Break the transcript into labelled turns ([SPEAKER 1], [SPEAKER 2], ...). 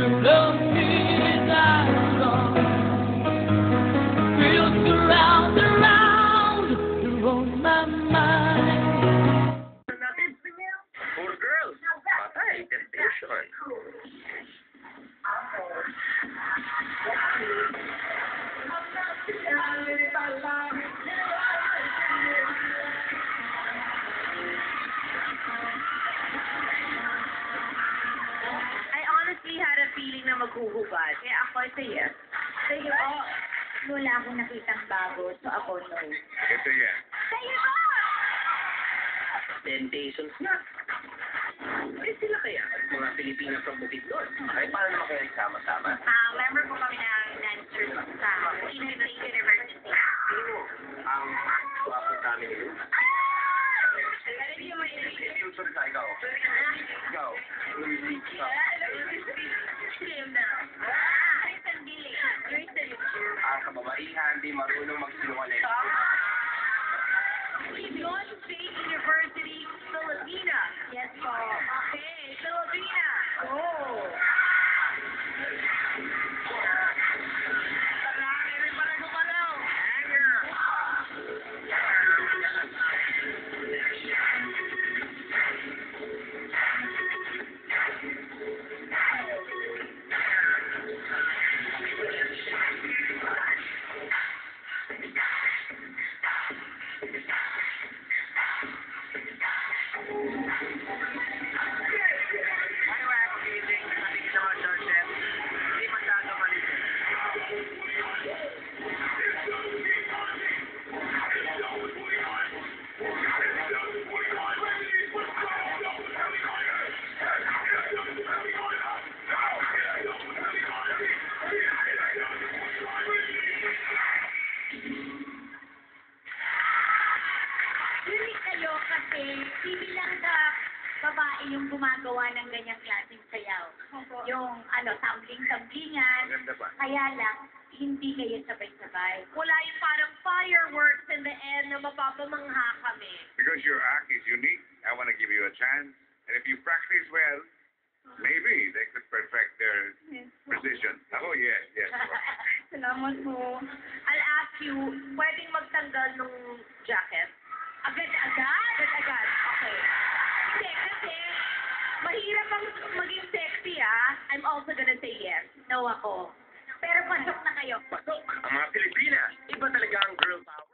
[SPEAKER 1] love me that strong. Feels surround around, you're on my mind.
[SPEAKER 2] Poor girls. Patay. Temptation.
[SPEAKER 3] I honestly had a feeling na maghuhubad. Kaya ako ay say yes.
[SPEAKER 4] Sa'yo, wala akong nakitang bago, so ako no.
[SPEAKER 2] Ito yan.
[SPEAKER 4] Sa'yo ba?
[SPEAKER 2] Temptations na. Eh sila kaya, mga Pilipina from Bukidnon. Ay, paano naman kayo nagsama-sama?
[SPEAKER 4] Member po kami ng dancer sa Philippine University.
[SPEAKER 2] Sino ang swapo sa amin nito? Yung sorry ka, ikaw. Ikaw. Ang kababaihan, di marunong magsinungaling.
[SPEAKER 3] Quezon State University, Filipina.
[SPEAKER 4] Yes po.
[SPEAKER 3] Okay, Filipina. Oh.
[SPEAKER 4] Unique kayo kasi hindi lang sa babae yung gumagawa ng ganyang klaseng sayaw. Yung sampling-samplingan.
[SPEAKER 2] Maganda ba?
[SPEAKER 4] Kaya lang, hindi kayo sabay-sabay.
[SPEAKER 3] Wala yung parang fireworks in the end na mapapamangha kami.
[SPEAKER 5] Because your act is unique, I want to give you a chance. And if you practice well, maybe they could perfect their precision. Oh, yes.
[SPEAKER 4] Salamat po.
[SPEAKER 3] I'll ask you, pwedeng magtanggal nung jacket?
[SPEAKER 4] Agad-agad?
[SPEAKER 3] Agad-agad. Okay. Hindi, kasi mahirap ang maging sexy, ah. I'm also gonna say yes.
[SPEAKER 4] No ako. Pero pasok na kayo.
[SPEAKER 2] Pasok! Ang mga Pilipina, iba talaga ang girl power.